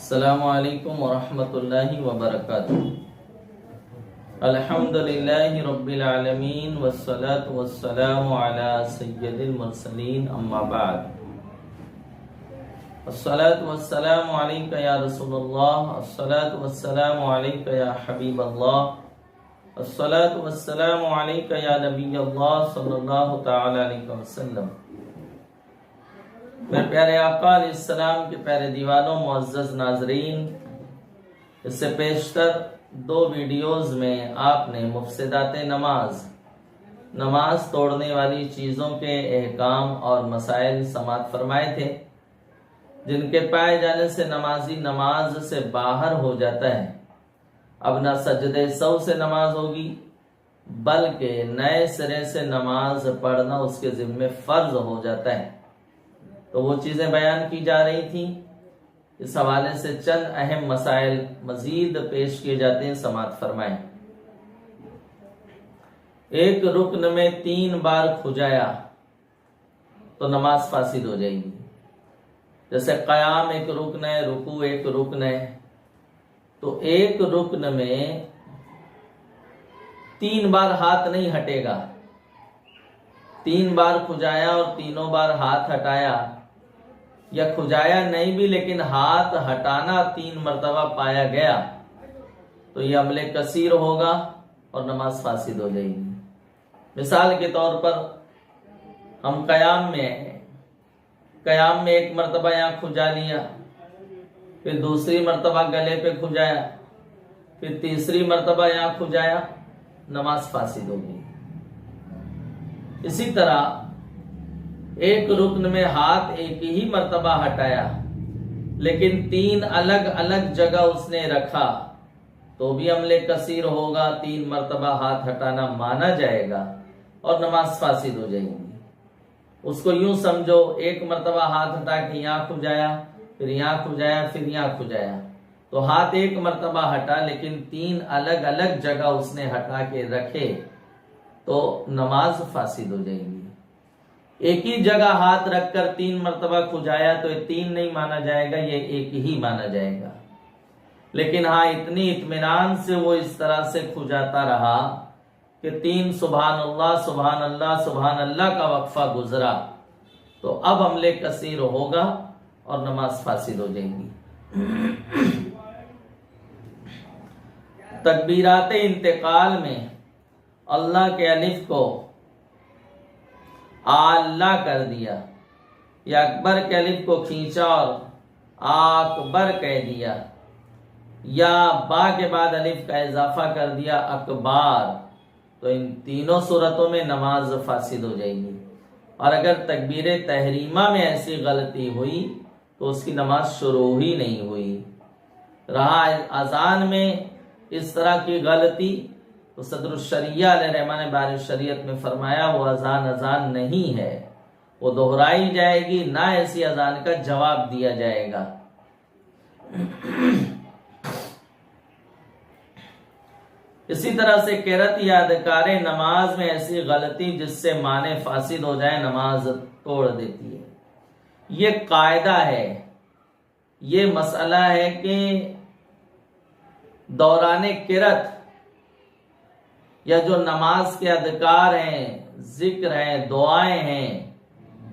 السلام علیکم ورحمۃ اللہ وبرکاتہ۔ الحمدللہ رب العالمین والصلاة والسلام علی سید المرسلین، اما بعد۔ الصلاة والسلام علیکہ یا رسول اللہ، الصلاة والسلام علیکہ یا حبیب اللہ، الصلاة والسلام علیکہ یا نبی اللہ صلی اللہ تعالی علیہ وسلم۔ میرے پیارے آقا علیہ السلام کے پیارے دیوانوں، معزز ناظرین، اس سے پیشتر 2 ویڈیوز میں آپ نے مفسدات نماز توڑنے والی چیزوں کے احکام اور مسائل سماعت فرمائے تھے، جن کے پائے جانے سے نمازی نماز سے باہر ہو جاتا ہے۔ اب نہ سجدے سہو سے نماز ہوگی، بلکہ نئے سرے سے نماز پڑھنا اس کے ذمہ فرض ہو جاتا ہے۔ تو وہ چیزیں بیان کی جا رہی تھیں، اس حوالے سے چند اہم مسائل مزید پیش کیے جاتے ہیں، سماعت فرمائیں۔ ایک رکن میں 3 بار کھجایا تو نماز فاسد ہو جائے گی۔ جیسے قیام ایک رکن ہے، رکوع ایک رکن ہے، تو ایک رکن میں 3 بار ہاتھ نہیں ہٹے گا۔ 3 بار کھجایا اور تینوں بار ہاتھ ہٹایا، یا کھجایا نہیں بھی لیکن ہاتھ ہٹانا 3 مرتبہ پایا گیا، تو یہ عمل کثیر ہوگا اور نماز فاسد ہو جائے گی۔ مثال کے طور پر ہم قیام میں ہیں، قیام میں 1 مرتبہ یہاں کھجا لیا، پھر دوسری مرتبہ گلے پہ کھجایا، پھر تیسری مرتبہ یہاں کھجایا، نماز فاسد ہوگی۔ اسی طرح ایک رکن میں ہاتھ ایک ہی مرتبہ ہٹایا، لیکن 3 الگ الگ جگہ اس نے رکھا، تو بھی عمل کثیر ہوگا، 3 مرتبہ ہاتھ ہٹانا مانا جائے گا اور نماز فاسد ہو جائے گی۔ اس کو یوں سمجھو، 1 مرتبہ ہاتھ ہٹا کے یہاں کھجایا، پھر یہاں کھجایا، پھر یہاں کھجایا، تو ہاتھ 1 مرتبہ ہٹا لیکن 3 الگ الگ جگہ اس نے ہٹا کے رکھے، تو نماز فاسد ہو جائے گی۔ ایک ہی جگہ ہاتھ رکھ کر 3 مرتبہ کھجایا تو یہ 3 نہیں مانا جائے گا، یہ 1 ہی مانا جائے گا۔ لیکن ہاں، اتنی اطمینان سے وہ اس طرح سے کھجاتا رہا کہ 3 سبحان اللہ سبحان اللہ سبحان اللہ کا وقفہ گزرا، تو اب عمل کثیر ہوگا اور نماز فاسد ہو جائے گی۔ تکبیرات انتقال میں اللہ کے الف کو اللہ کر دیا، یا اکبر کے الف کو کھینچا اور اکبر کہہ دیا، یا با کے بعد الف کا اضافہ کر دیا اکبار، تو ان تینوں صورتوں میں نماز فاسد ہو جائے گی۔ اور اگر تکبیر تحریمہ میں ایسی غلطی ہوئی تو اس کی نماز شروع ہی نہیں ہوئی۔ رہا اذان میں اس طرح کی غلطی، تو صدر الشریعہ علیہ رحمہ نے بار شریعت میں فرمایا وہ اذان نہیں ہے، وہ دہرائی جائے گی، نہ ایسی اذان کا جواب دیا جائے گا۔ اسی طرح سے قرأت یا اذکار نماز میں ایسی غلطی جس سے معنی فاسد ہو جائے، نماز توڑ دیتی ہے۔ یہ قاعدہ ہے، یہ مسئلہ ہے کہ دوران قرأت یا جو نماز کے اذکار ہیں، ذکر ہیں، دعائیں ہیں،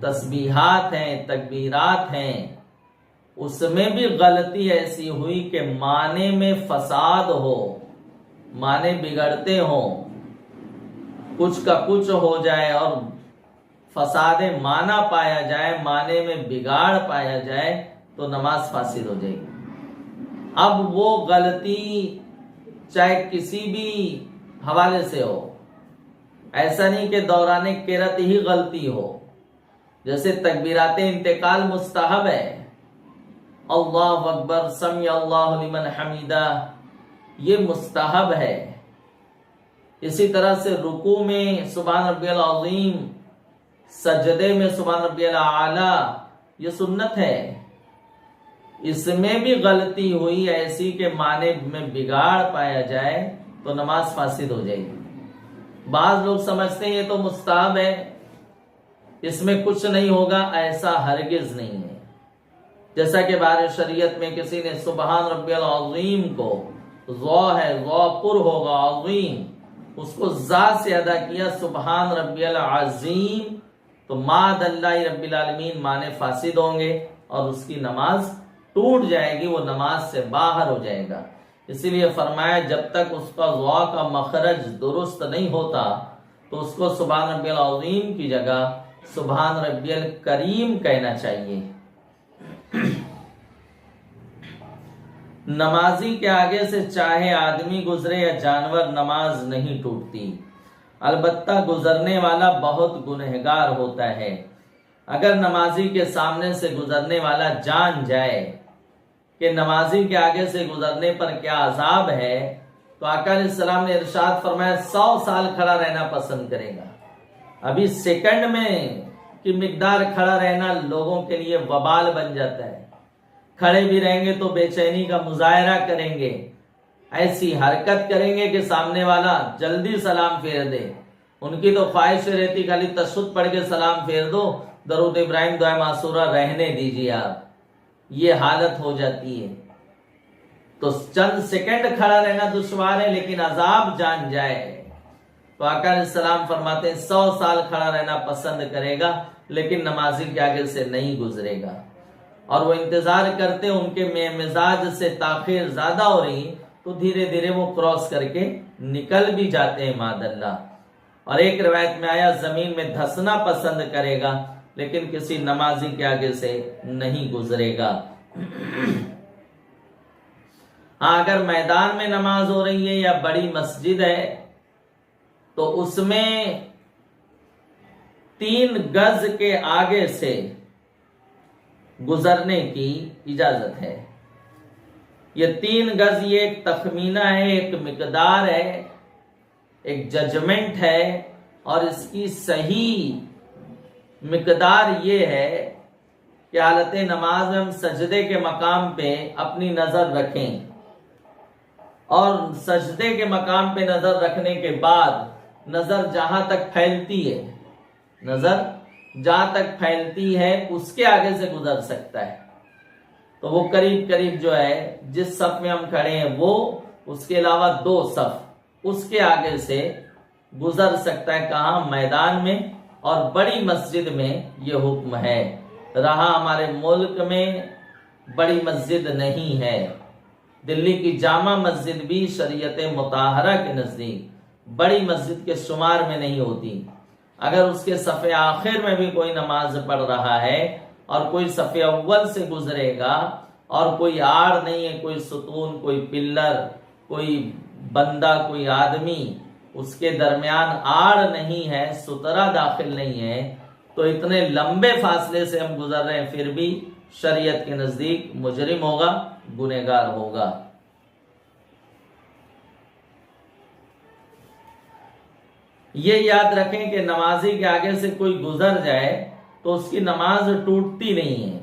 تسبیحات ہیں، تکبیرات ہیں، اس میں بھی غلطی ایسی ہوئی کہ معنی میں فساد ہو، معنی بگڑتے ہوں، کچھ کا کچھ ہو جائے اور فساد معنی پایا جائے، معنی میں بگاڑ پایا جائے، تو نماز فاسد ہو جائے گی۔ اب وہ غلطی چاہے کسی بھی حوالے سے ہو، ایسا نہیں کہ دوران قرأت ہی غلطی ہو۔ جیسے تکبیرات انتقال مستحب ہے، اللہ اکبر، سمع اللہ لمن حمیدہ، یہ مستحب ہے۔ اسی طرح سے رکوع میں سبحان ربی العظیم، سجدے میں سبحان ربی الاعلی، یہ سنت ہے۔ اس میں بھی غلطی ہوئی ایسی کہ معنی میں بگاڑ پایا جائے تو نماز فاسد ہو جائے گی۔ بعض لوگ سمجھتے ہیں یہ تو مستحب ہے، اس میں کچھ نہیں ہوگا، ایسا ہرگز نہیں ہے۔ جیسا کہ بار شریعت میں کسی نے سبحان ربی العظیم کو ضو ہے، ضو پر ہوگا عظیم، اس کو زا سے ادا کیا سبحان ربی العظیم، تو ماد اللہ رب العالمین معنی فاسد ہوں گے اور اس کی نماز ٹوٹ جائے گی، وہ نماز سے باہر ہو جائے گا۔ اسی لیے فرمایا جب تک اس کا ضو کا مخرج درست نہیں ہوتا تو اس کو سبحان ربی العظیم کی جگہ سبحان ربی الکریم کہنا چاہیے۔ نمازی کے آگے سے چاہے آدمی گزرے یا جانور نماز نہیں ٹوٹتی، البتہ گزرنے والا بہت گنہگار ہوتا ہے۔ اگر نمازی کے سامنے سے گزرنے والا جان جائے کہ نمازی کے آگے سے گزرنے پر کیا عذاب ہے تو آقا علیہ السلام نے ارشاد فرمایا 100 سال کھڑا رہنا پسند کرے گا۔ ابھی سیکنڈ میں کی مقدار کھڑا رہنا لوگوں کے لیے وبال بن جاتا ہے، کھڑے بھی رہیں گے تو بے چینی کا مظاہرہ کریں گے، ایسی حرکت کریں گے کہ سامنے والا جلدی سلام پھیر دے۔ ان کی تو خواہش رہتی خالی تشہد پڑھ کے سلام پھیر دو، درود ابراہیم دعائے معصورہ رہنے دیجیے آپ، یہ حالت ہو جاتی ہے۔ تو چند سیکنڈ کھڑا رہنا دشوار ہے، لیکن عذاب جان جائے تو آقا علیہ السلام فرماتے ہیں 100 سال کھڑا رہنا پسند کرے گا، لیکن نمازی کے آگے سے نہیں گزرے گا۔ اور وہ انتظار کرتے، ان کے مزاج سے تاخیر زیادہ ہو رہی تو دھیرے دھیرے وہ کراس کر کے نکل بھی جاتے ہیں ماد اللہ۔ اور ایک روایت میں آیا زمین میں دھسنا پسند کرے گا، لیکن کسی نمازی کے آگے سے نہیں گزرے گا۔ ہاں اگر میدان میں نماز ہو رہی ہے یا بڑی مسجد ہے تو اس میں 3 گز کے آگے سے گزرنے کی اجازت ہے۔ یہ 3 گز یہ ایک تخمینہ ہے، ایک مقدار ہے، ایک ججمنٹ ہے، اور اس کی صحیح مقدار یہ ہے کہ حالت نماز میں ہم سجدے کے مقام پہ اپنی نظر رکھیں، اور سجدے کے مقام پہ نظر رکھنے کے بعد نظر جہاں تک پھیلتی ہے، نظر جہاں تک پھیلتی ہے اس کے آگے سے گزر سکتا ہے۔ تو وہ قریب قریب جو ہے جس صف میں ہم کھڑے ہیں وہ، اس کے علاوہ 2 صف اس کے آگے سے گزر سکتا ہے۔ کہاں؟ میدان میں، اور بڑی مسجد میں یہ حکم ہے۔ رہا ہمارے ملک میں بڑی مسجد نہیں ہے، دلی کی جامع مسجد بھی شریعت مطہرہ کے نزدیک بڑی مسجد کے شمار میں نہیں ہوتی۔ اگر اس کے صف آخر میں بھی کوئی نماز پڑھ رہا ہے اور کوئی صف اول سے گزرے گا اور کوئی آڑ نہیں ہے، کوئی ستون، کوئی پلر، کوئی بندہ، کوئی آدمی اس کے درمیان آڑ نہیں ہے، سترہ داخل نہیں ہے، تو اتنے لمبے فاصلے سے ہم گزر رہے ہیں پھر بھی شریعت کے نزدیک مجرم ہوگا، گنہگار ہوگا۔ یہ یاد رکھیں کہ نمازی کے آگے سے کوئی گزر جائے تو اس کی نماز ٹوٹتی نہیں ہے۔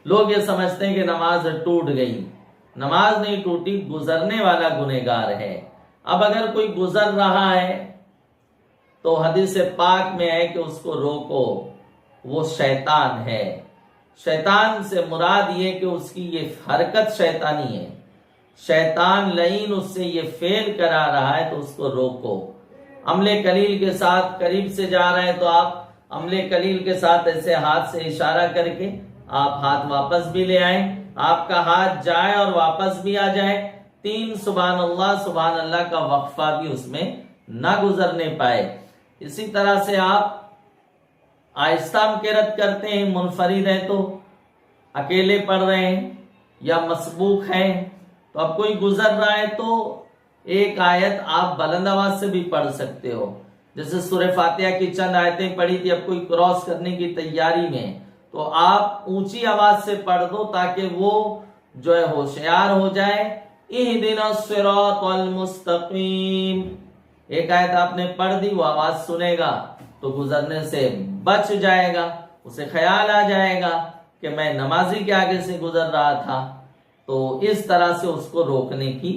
لوگ یہ سمجھتے ہیں کہ نماز ٹوٹ گئی، نماز نہیں ٹوٹی، گزرنے والا گنہگار ہے۔ اب اگر کوئی گزر رہا ہے تو حدیث پاک میں ہے کہ اس کو روکو، وہ شیطان ہے۔ شیطان سے مراد یہ کہ اس کی یہ حرکت شیطانی ہے، شیطان لعین اس سے یہ فعل کرا رہا ہے، تو اس کو روکو۔ عملے قلیل کے ساتھ قریب سے جا رہے ہیں تو آپ عملے قلیل کے ساتھ ایسے ہاتھ سے اشارہ کر کے آپ ہاتھ واپس بھی لے آئیں، آپ کا ہاتھ جائے اور واپس بھی آ جائے۔ 3 سبحان اللہ کا وقفہ بھی اس میں نہ گزرنے پائے۔ اسی طرح سے آپ آہستہ قرأت کرتے ہیں، منفرد ہیں تو اکیلے پڑھ رہے ہیں یا مسبوق ہیں، تو اب کوئی گزر رہا ہے تو ایک آیت آپ بلند آواز سے بھی پڑھ سکتے ہو۔ جیسے سورہ فاتحہ کی چند آیتیں پڑھی تھی، اب کوئی کراس کرنے کی تیاری میں تو آپ اونچی آواز سے پڑھ دو تاکہ وہ جو ہے ہوشیار ہو جائے۔ اہدنا الصراط المستقیم، ایک آیت آپ نے پڑھ دی، وہ آواز سنے گا تو گزرنے سے بچ جائے گا، اسے خیال آ جائے گا کہ میں نمازی کے آگے سے گزر رہا تھا۔ تو اس طرح سے اس کو روکنے کی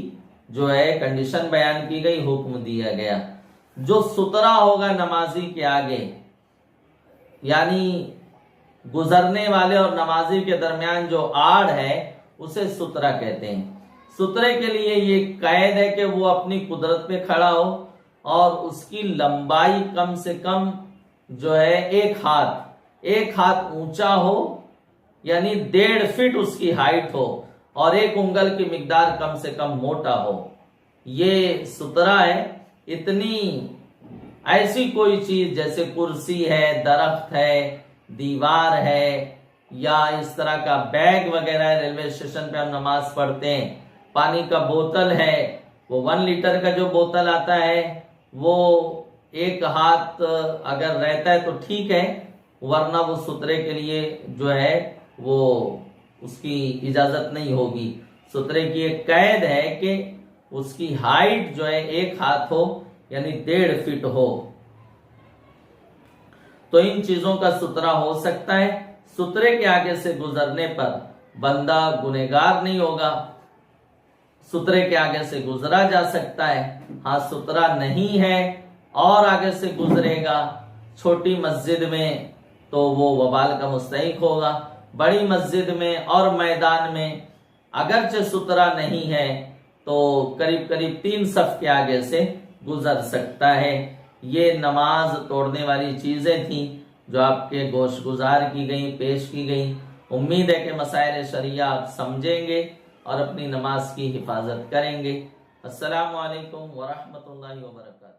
جو ہے کنڈیشن بیان کی گئی، حکم دیا گیا۔ جو سترا ہوگا نمازی کے آگے، یعنی گزرنے والے اور نمازی کے درمیان جو آڑ ہے اسے سترہ کہتے ہیں۔ سترے کے لیے یہ قید ہے کہ وہ اپنی قدرت پہ کھڑا ہو اور اس کی لمبائی کم سے کم جو ہے ایک ہاتھ اونچا ہو، یعنی 1.5 فٹ اس کی ہائٹ ہو، اور 1 انگل کی مقدار کم سے کم موٹا ہو۔ یہ سترہ ہے۔ اتنی ایسی کوئی چیز جیسے کرسی ہے، درخت ہے، دیوار ہے، یا اس طرح کا بیگ وغیرہ ہے، ریلوے اسٹیشن پہ ہم نماز پڑھتے ہیں، پانی کا بوتل ہے، وہ 1 لیٹر کا جو بوتل آتا ہے وہ 1 ہاتھ اگر رہتا ہے تو ٹھیک ہے، ورنہ وہ سترے کے لیے جو ہے وہ اس کی اجازت نہیں ہوگی۔ سترے کی ایک قید ہے کہ اس کی ہائٹ جو ہے 1 ہاتھ ہو، یعنی 1.5 فٹ ہو۔ تو ان چیزوں کا سترہ ہو سکتا ہے۔ سترے کے آگے سے گزرنے پر بندہ گنہگار نہیں ہوگا، سترے کے آگے سے گزرا جا سکتا ہے۔ ہاں سترہ نہیں ہے اور آگے سے گزرے گا چھوٹی مسجد میں تو وہ وبال کا مستحق ہوگا۔ بڑی مسجد میں اور میدان میں اگرچہ سترہ نہیں ہے تو قریب 3 صف کے آگے سے گزر سکتا ہے۔ یہ نماز توڑنے والی چیزیں تھیں جو آپ کے گوش گزار کی گئیں، پیش کی گئیں۔ امید ہے کہ مسائل شرعیہ آپ سمجھیں گے اور اپنی نماز کی حفاظت کریں گے۔ السلام علیکم ورحمۃ اللہ وبرکاتہ۔